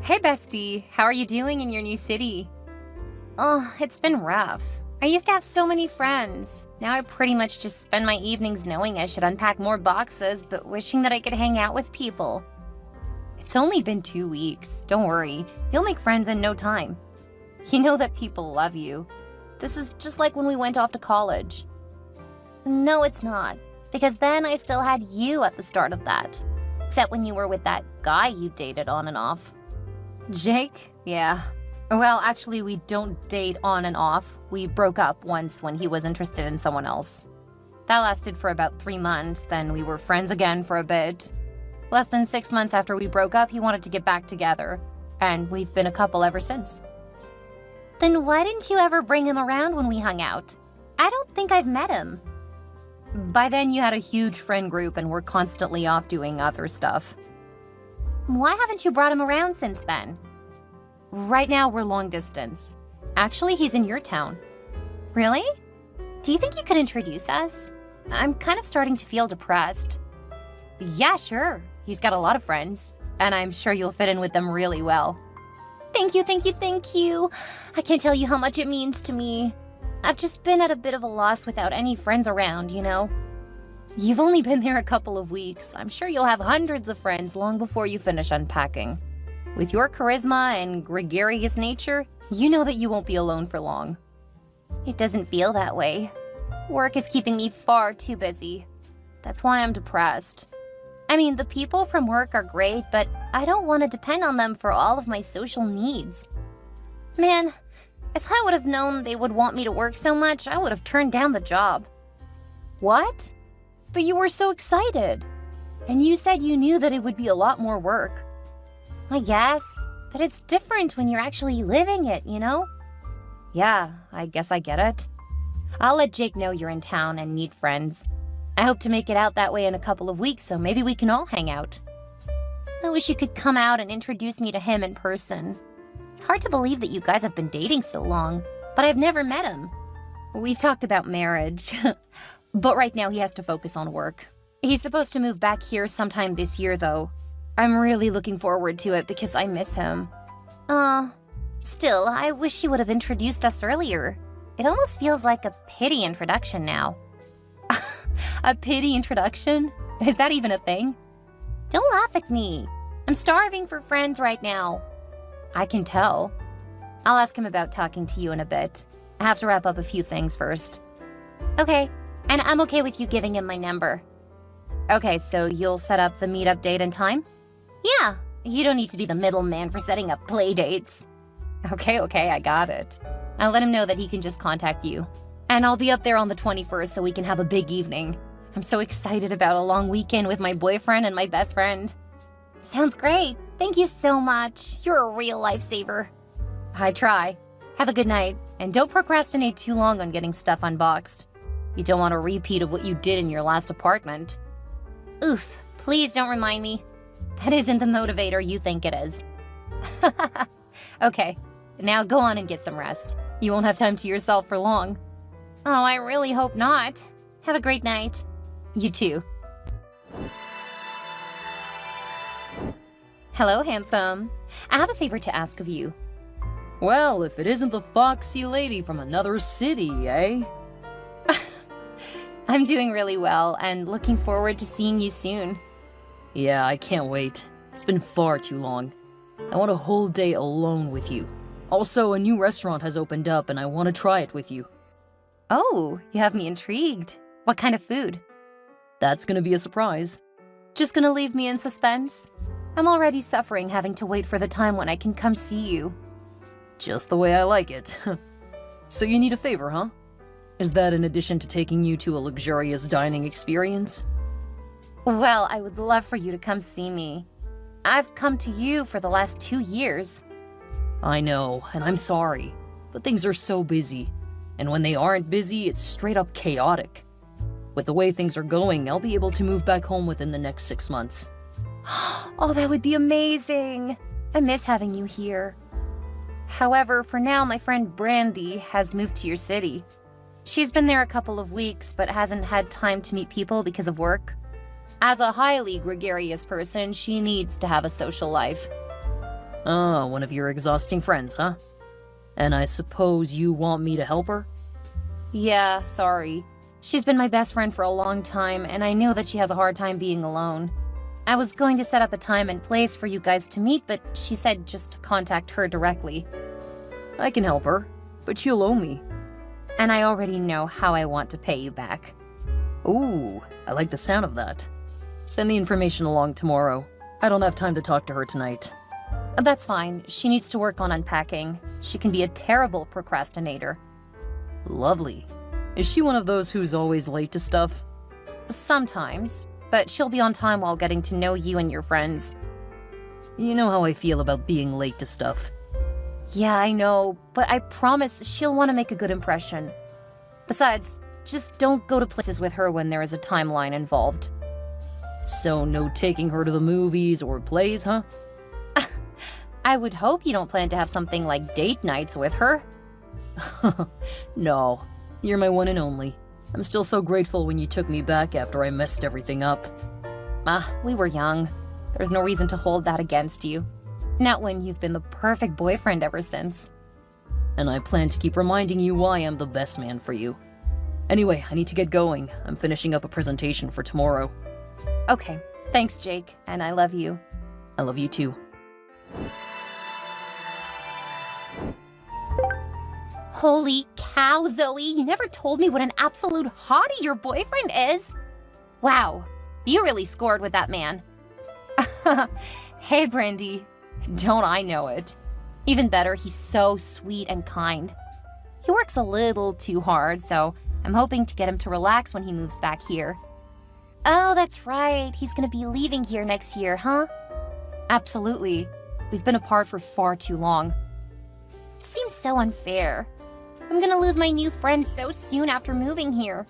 Hey bestie, how are you doing in your new city? Oh, it's been rough. I used to have so many friends. Now I pretty much just spend my evenings knowing I should unpack more boxes, but wishing that I could hang out with people. It's only been 2 weeks, don't worry. You'll make friends in no time. You know that people love you. This is just like when we went off to college. No, it's not, because then I still had you at the start of that. Except when you were with that guy you dated on and off. Jake? Yeah. Well, actually, we don't date on and off. We broke up once when he was interested in someone else. That lasted for about 3 months, then we were friends again for a bit. Less than 6 months after we broke up, he wanted to get back together, and we've been a couple ever since. Then why didn't you ever bring him around when we hung out? I don't think I've met him. By then, you had a huge friend group and were constantly off doing other stuff. Why haven't you brought him around since then? Right now, we're long distance. Actually, he's in your town. Really? Do you think you could introduce us? I'm kind of starting to feel depressed. Yeah, sure. He's got a lot of friends, and I'm sure you'll fit in with them really well. Thank you, thank you, thank you. I can't tell you how much it means to me. I've just been at a bit of a loss without any friends around, you know? You've only been there a couple of weeks. I'm sure you'll have hundreds of friends long before you finish unpacking. With your charisma and gregarious nature, you know that you won't be alone for long. It doesn't feel that way. Work is keeping me far too busy. That's why I'm depressed. I mean, the people from work are great, but I don't want to depend on them for all of my social needs. Man, if I would have known they would want me to work so much, I would have turned down the job. What? But you were so excited. And you said you knew that it would be a lot more work. I guess, but it's different when you're actually living it, you know? Yeah, I guess I get it. I'll let Jake know you're in town and need friends. I hope to make it out that way in a couple of weeks, so maybe we can all hang out. I wish you could come out and introduce me to him in person. It's hard to believe that you guys have been dating so long, but I've never met him. We've talked about marriage, but right now he has to focus on work. He's supposed to move back here sometime this year, though. I'm really looking forward to it because I miss him. Still, I wish you would have introduced us earlier. It almost feels like a pity introduction now. A pity introduction? Is that even a thing? Don't laugh at me. I'm starving for friends right now. I can tell. I'll ask him about talking to you in a bit. I have to wrap up a few things first. Okay, and I'm okay with you giving him my number. Okay, so you'll set up the meetup date and time? Yeah, you don't need to be the middleman for setting up play dates. Okay, I got it. I'll let him know that he can just contact you. And I'll be up there on the 21st so we can have a big evening. I'm so excited about a long weekend with my boyfriend and my best friend. Sounds great. Thank you so much. You're a real lifesaver. I try. Have a good night, and don't procrastinate too long on getting stuff unboxed. You don't want a repeat of what you did in your last apartment. Oof, please don't remind me. That isn't the motivator you think it is. Okay, now go on and get some rest. You won't have time to yourself for long. Oh, I really hope not. Have a great night. You too. Hello, handsome. I have a favor to ask of you. Well, if it isn't the foxy lady from another city, eh? I'm doing really well and looking forward to seeing you soon. Yeah, I can't wait. It's been far too long. I want a whole day alone with you. Also, a new restaurant has opened up and I want to try it with you. Oh, you have me intrigued. What kind of food? That's gonna be a surprise. Just gonna leave me in suspense? I'm already suffering having to wait for the time when I can come see you. Just the way I like it. So you need a favor, huh? Is that in addition to taking you to a luxurious dining experience? Well, I would love for you to come see me. I've come to you for the last 2 years. I know, and I'm sorry, but things are so busy. And when they aren't busy, it's straight up chaotic. With the way things are going, I'll be able to move back home within the next 6 months. Oh, that would be amazing. I miss having you here. However, for now, my friend Brandy has moved to your city. She's been there a couple of weeks, but hasn't had time to meet people because of work. As a highly gregarious person, she needs to have a social life. Ah, one of your exhausting friends, huh? And I suppose you want me to help her? Yeah, sorry. She's been my best friend for a long time, and I know that she has a hard time being alone. I was going to set up a time and place for you guys to meet, but she said just to contact her directly. I can help her, but she'll owe me. And I already know how I want to pay you back. Ooh, I like the sound of that. Send the information along tomorrow. I don't have time to talk to her tonight. That's fine. She needs to work on unpacking. She can be a terrible procrastinator. Lovely. Is she one of those who's always late to stuff? Sometimes, but she'll be on time while getting to know you and your friends. You know how I feel about being late to stuff. Yeah, I know, but I promise she'll want to make a good impression. Besides, just don't go to places with her when there is a timeline involved. So no taking her to the movies or plays, huh? I would hope you don't plan to have something like date nights with her. No, you're my one and only. I'm still so grateful when you took me back after I messed everything up. We were young. There's no reason to hold that against you. Not when you've been the perfect boyfriend ever since. And I plan to keep reminding you why I'm the best man for you. Anyway, I need to get going. I'm finishing up a presentation for tomorrow. Okay, thanks, Jake, and I love you. I love you too. Holy cow, Zoe, you never told me what an absolute hottie your boyfriend is. Wow, you really scored with that man. Hey, Brandy, don't I know it? Even better, he's so sweet and kind. He works a little too hard, so I'm hoping to get him to relax when he moves back here. Oh, that's right, he's gonna be leaving here next year, huh? Absolutely. We've been apart for far too long. It seems so unfair. I'm gonna lose my new friend so soon after moving here.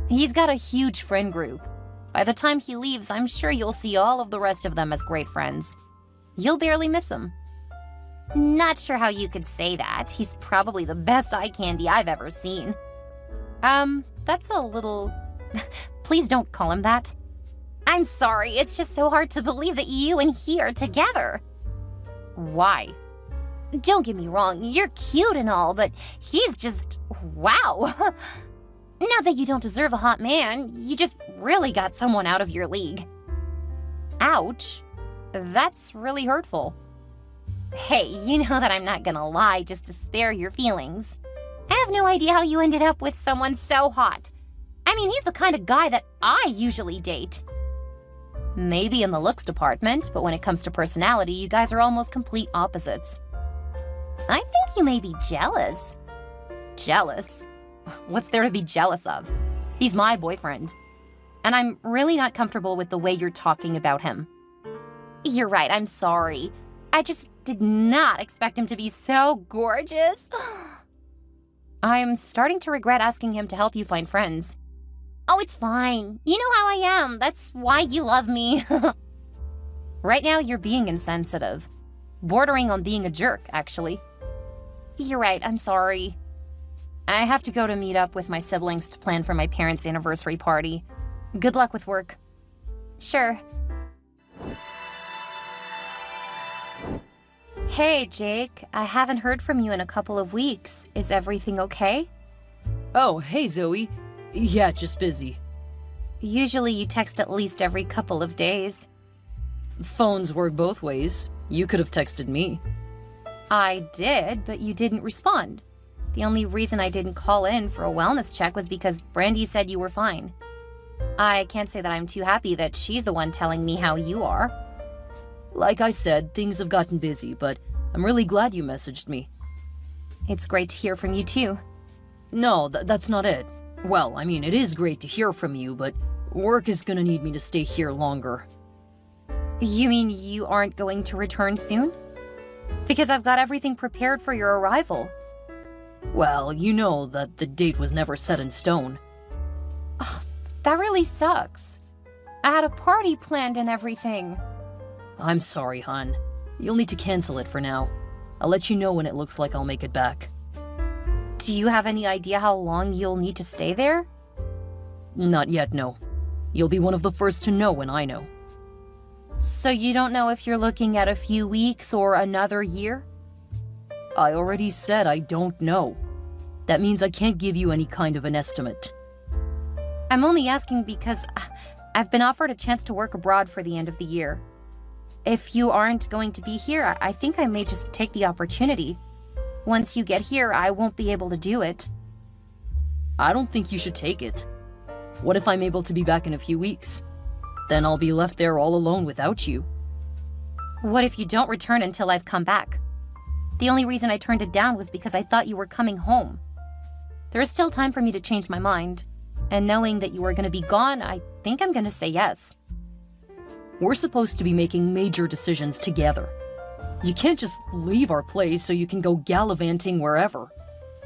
He's got a huge friend group. By the time he leaves, I'm sure you'll see all of the rest of them as great friends. You'll barely miss him. Not sure how you could say that. He's probably the best eye candy I've ever seen. That's a little... Please don't call him that. I'm sorry, it's just so hard to believe that you and he are together. Why? Don't get me wrong, you're cute and all, but he's just... wow. Not that you don't deserve a hot man, you just really got someone out of your league. Ouch. That's really hurtful. Hey, you know that I'm not gonna lie just to spare your feelings. I have no idea how you ended up with someone so hot. I mean, he's the kind of guy that I usually date. Maybe in the looks department, but when it comes to personality, you guys are almost complete opposites. I think you may be jealous. Jealous? What's there to be jealous of? He's my boyfriend. And I'm really not comfortable with the way you're talking about him. You're right, I'm sorry. I just did not expect him to be so gorgeous. I'm starting to regret asking him to help you find friends. Oh, it's fine. You know how I am. That's why you love me. Right now, you're being insensitive. Bordering on being a jerk, actually. You're right, I'm sorry. I have to go to meet up with my siblings to plan for my parents' anniversary party. Good luck with work. Sure. Hey, Jake. I haven't heard from you in a couple of weeks. Is everything okay? Oh, hey Zoe. Yeah, just busy. Usually you text at least every couple of days. Phones work both ways. You could have texted me. I did, but you didn't respond. The only reason I didn't call in for a wellness check was because Brandy said you were fine. I can't say that I'm too happy that she's the one telling me how you are. Like I said, things have gotten busy, but I'm really glad you messaged me. It's great to hear from you too. No, that's not it. Well, I mean, it is great to hear from you, but work is gonna need me to stay here longer. You mean you aren't going to return soon? Because I've got everything prepared for your arrival. Well, you know that the date was never set in stone. Oh, that really sucks. I had a party planned and everything. I'm sorry, hon. You'll need to cancel it for now. I'll let you know when it looks like I'll make it back. Do you have any idea how long you'll need to stay there? Not yet, no. You'll be one of the first to know when I know. So you don't know if you're looking at a few weeks or another year? I already said I don't know. That means I can't give you any kind of an estimate. I'm only asking because I've been offered a chance to work abroad for the end of the year. If you aren't going to be here, I think I may just take the opportunity. Once you get here, I won't be able to do it. I don't think you should take it. What if I'm able to be back in a few weeks? Then I'll be left there all alone without you. What if you don't return until I've come back? The only reason I turned it down was because I thought you were coming home. There is still time for me to change my mind, and knowing that you are going to be gone, I think I'm going to say yes. We're supposed to be making major decisions together. You can't just leave our place so you can go gallivanting wherever.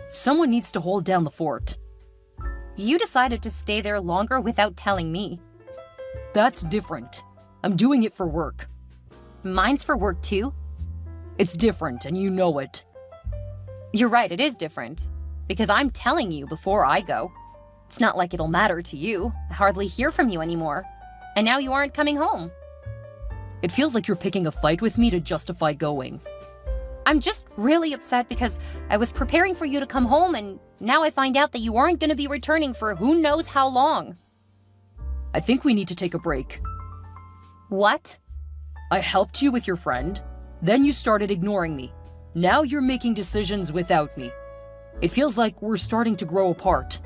Someone needs to hold down the fort. You decided to stay there longer without telling me. That's different. I'm doing it for work. Mine's for work too? It's different, and you know it. You're right, it is different. Because I'm telling you before I go. It's not like it'll matter to you. I hardly hear from you anymore. And now you aren't coming home. It feels like you're picking a fight with me to justify going. I'm just really upset because I was preparing for you to come home and now I find out that you aren't going to be returning for who knows how long. I think we need to take a break. What? I helped you with your friend, then you started ignoring me. Now you're making decisions without me. It feels like we're starting to grow apart.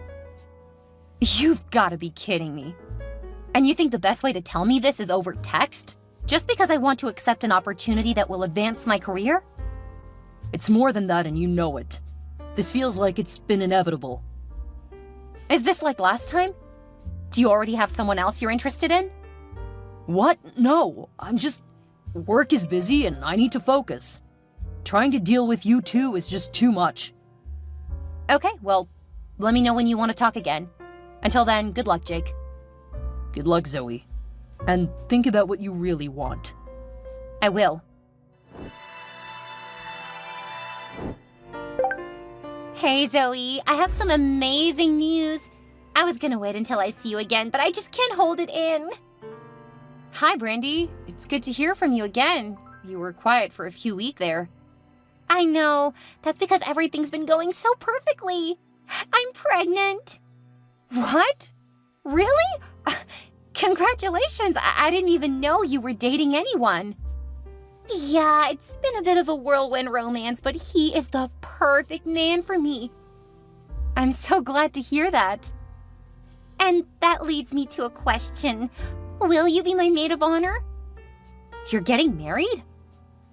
You've got to be kidding me. And you think the best way to tell me this is over text? Just because I want to accept an opportunity that will advance my career? It's more than that, and you know it. This feels like it's been inevitable. Is this like last time? Do you already have someone else you're interested in? What? No, work is busy and I need to focus. Trying to deal with you two is just too much. Okay, well, let me know when you want to talk again. Until then, good luck, Jake. Good luck, Zoe. And think about what you really want. I will. Hey, Zoe. I have some amazing news. I was gonna wait until I see you again, but I just can't hold it in. Hi, Brandy. It's good to hear from you again. You were quiet for a few weeks there. I know. That's because everything's been going so perfectly. I'm pregnant. What? Really? Congratulations. I didn't even know you were dating anyone. Yeah, it's been a bit of a whirlwind romance, but he is the perfect man for me. I'm so glad to hear that. And that leads me to a question. Will you be my maid of honor? You're getting married?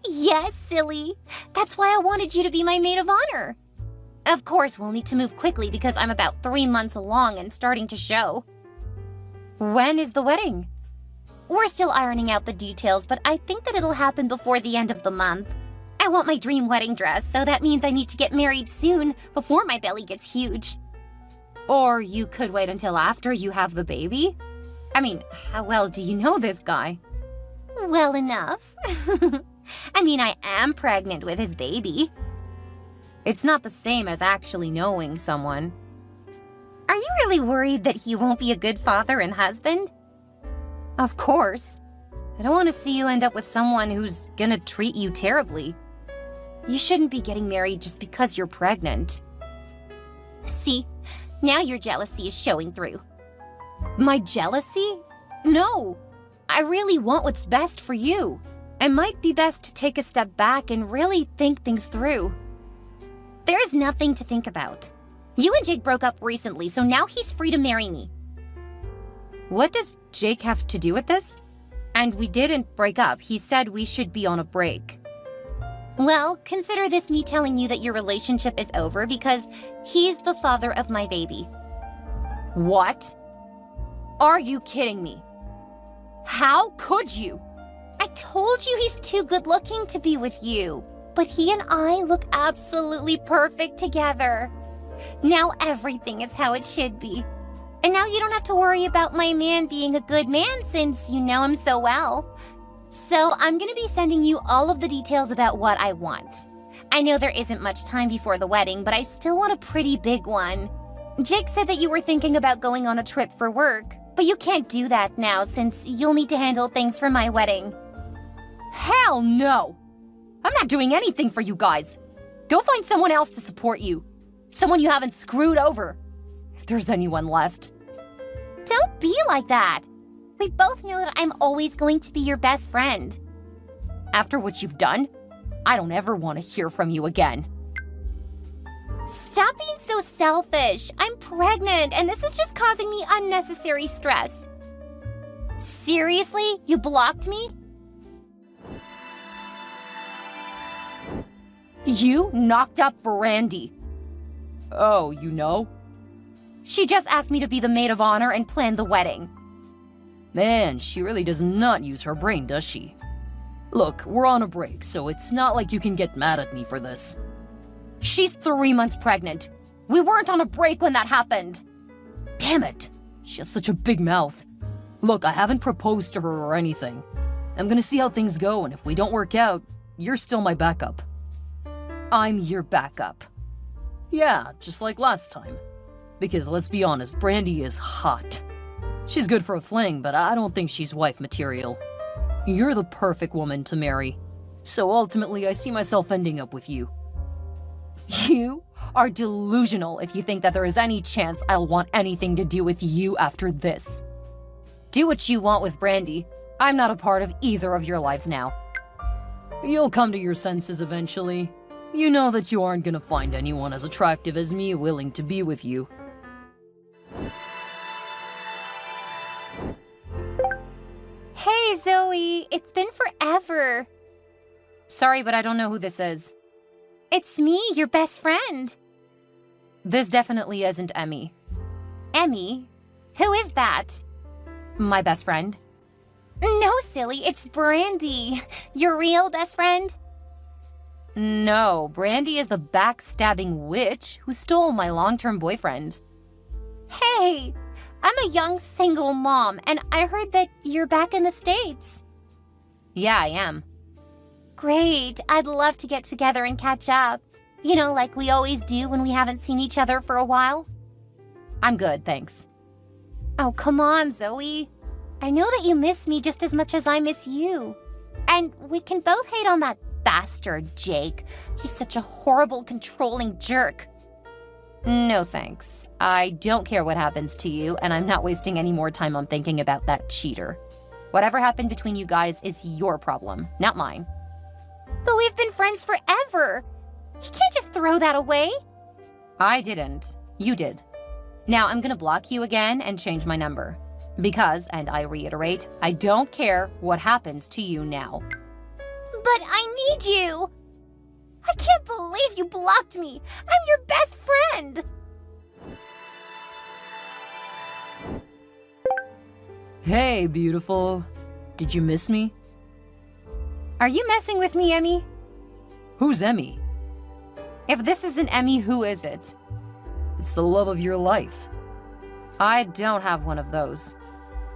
Yes, silly. That's why I wanted you to be my maid of honor. Of course, we'll need to move quickly because I'm about 3 months along and starting to show. When is the wedding? We're still ironing out the details, but I think that it'll happen before the end of the month. I want my dream wedding dress, so that means I need to get married soon, before my belly gets huge. Or you could wait until after you have the baby. I mean, how well do you know this guy? Well enough. I mean, I am pregnant with his baby. It's not the same as actually knowing someone. Are you really worried that he won't be a good father and husband? Of course. I don't want to see you end up with someone who's gonna treat you terribly. You shouldn't be getting married just because you're pregnant. See, now your jealousy is showing through. My jealousy? No. I really want what's best for you. It might be best to take a step back and really think things through. There's nothing to think about. You and Jake broke up recently, so now he's free to marry me. What does Jake have to do with this? And we didn't break up. He said we should be on a break. Well, consider this me telling you that your relationship is over because he's the father of my baby. What? Are you kidding me? How could you? I told you he's too good looking to be with you. But he and I look absolutely perfect together. Now everything is how it should be. And now you don't have to worry about my man being a good man since you know him so well. So I'm gonna be sending you all of the details about what I want. I know there isn't much time before the wedding, but I still want a pretty big one. Jake said that you were thinking about going on a trip for work, but you can't do that now since you'll need to handle things for my wedding. Hell no! I'm not doing anything for you guys. Go find someone else to support you. Someone you haven't screwed over. If there's anyone left. Don't be like that. We both know that I'm always going to be your best friend. After what you've done, I don't ever want to hear from you again. Stop being so selfish. I'm pregnant, and this is just causing me unnecessary stress. Seriously? You blocked me? You knocked up Brandy. Oh, you know? She just asked me to be the maid of honor and plan the wedding. Man, she really does not use her brain, does she? Look, we're on a break, so it's not like you can get mad at me for this. She's 3 months pregnant. We weren't on a break when that happened. Damn it! She has such a big mouth. Look, I haven't proposed to her or anything. I'm gonna see how things go, and if we don't work out, you're still my backup. I'm your backup. Yeah, just like last time. Because let's be honest, Brandy is hot. She's good for a fling, but I don't think she's wife material. You're the perfect woman to marry. So ultimately, I see myself ending up with you. You are delusional if you think that there is any chance I'll want anything to do with you after this. Do what you want with Brandy. I'm not a part of either of your lives now. You'll come to your senses eventually. You know that you aren't gonna find anyone as attractive as me willing to be with you. Hey, Zoe. It's been forever. Sorry, but I don't know who this is. It's me, your best friend. This definitely isn't Emmy. Emmy? Who is that? My best friend. No, silly, it's Brandy. Your real best friend? No, Brandy is the backstabbing witch who stole my long-term boyfriend. Hey, I'm a young single mom, and I heard that you're back in the States. Yeah, I am. Great, I'd love to get together and catch up. You know, like we always do when we haven't seen each other for a while. I'm good, thanks. Oh, come on, Zoe. I know that you miss me just as much as I miss you. And we can both hate on that bastard, Jake. He's such a horrible, controlling jerk. No thanks. I don't care what happens to you, and I'm not wasting any more time on thinking about that cheater. Whatever happened between you guys is your problem, not mine. But we've been friends forever. You can't just throw that away. I didn't. You did. Now I'm gonna block you again and change my number. Because, and I reiterate, I don't care what happens to you now. But I need you! I can't believe you blocked me! I'm your best friend! Hey, beautiful. Did you miss me? Are you messing with me, Emmy? Who's Emmy? If this isn't Emmy, who is it? It's the love of your life. I don't have one of those.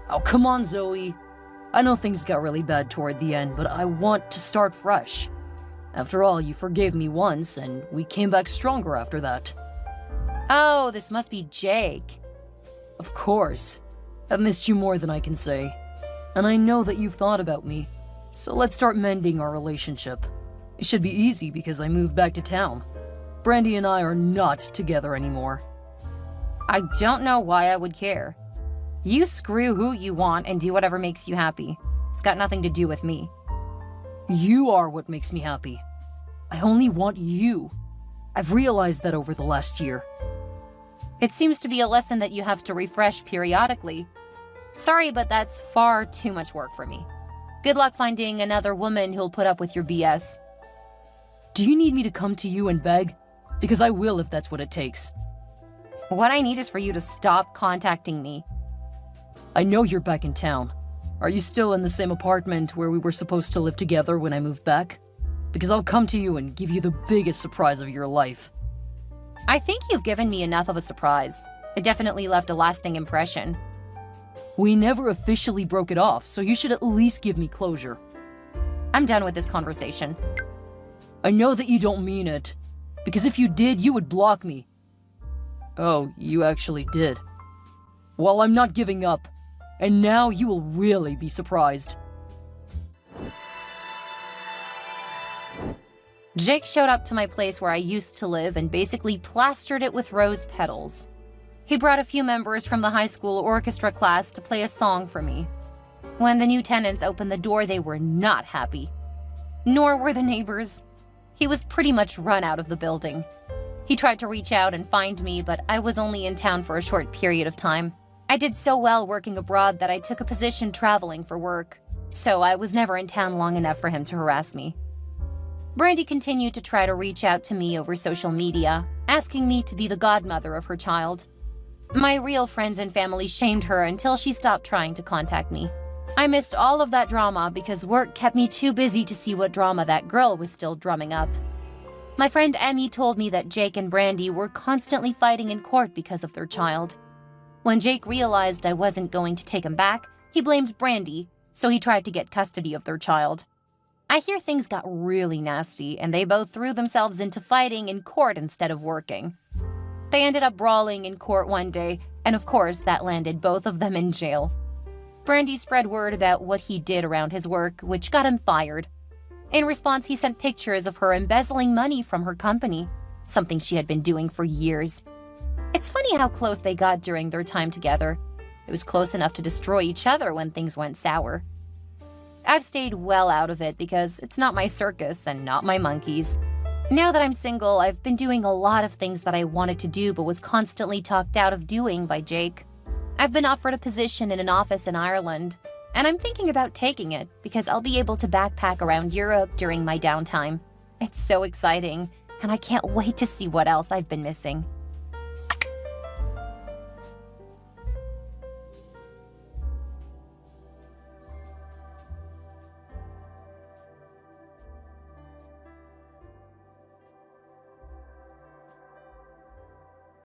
Oh, come on, Zoe. I know things got really bad toward the end, but I want to start fresh. After all, you forgave me once, and we came back stronger after that. Oh, this must be Jake. Of course. I've missed you more than I can say. And I know that you've thought about me. So let's start mending our relationship. It should be easy because I moved back to town. Brandy and I are not together anymore. I don't know why I would care. You screw who you want and do whatever makes you happy. It's got nothing to do with me. You are what makes me happy. I only want you. I've realized that over the last year. It seems to be a lesson that you have to refresh periodically. Sorry, but that's far too much work for me. Good luck finding another woman who'll put up with your BS. Do you need me to come to you and beg? Because I will if that's what it takes. What I need is for you to stop contacting me. I know you're back in town. Are you still in the same apartment where we were supposed to live together when I moved back? Because I'll come to you and give you the biggest surprise of your life. I think you've given me enough of a surprise. It definitely left a lasting impression. We never officially broke it off, so you should at least give me closure. I'm done with this conversation. I know that you don't mean it, because if you did, you would block me. Oh, you actually did. Well, I'm not giving up, and now you will really be surprised. Jake showed up to my place where I used to live and basically plastered it with rose petals. He brought a few members from the high school orchestra class to play a song for me. When the new tenants opened the door, they were not happy. Nor were the neighbors. He was pretty much run out of the building. He tried to reach out and find me, but I was only in town for a short period of time. I did so well working abroad that I took a position traveling for work, so I was never in town long enough for him to harass me. Brandy continued to try to reach out to me over social media, asking me to be the godmother of her child. My real friends and family shamed her until she stopped trying to contact me. I missed all of that drama because work kept me too busy to see what drama that girl was still drumming up. My friend Emmy told me that Jake and Brandy were constantly fighting in court because of their child. When Jake realized I wasn't going to take him back, he blamed Brandy, so he tried to get custody of their child. I hear things got really nasty, and they both threw themselves into fighting in court instead of working. They ended up brawling in court one day, and of course that landed both of them in jail. Brandy spread word about what he did around his work, which got him fired. In response, he sent pictures of her embezzling money from her company, something she had been doing for years. It's funny how close they got during their time together. It was close enough to destroy each other when things went sour. I've stayed well out of it because it's not my circus and not my monkeys. Now that I'm single, I've been doing a lot of things that I wanted to do but was constantly talked out of doing by Jake. I've been offered a position in an office in Ireland, and I'm thinking about taking it because I'll be able to backpack around Europe during my downtime. It's so exciting, and I can't wait to see what else I've been missing.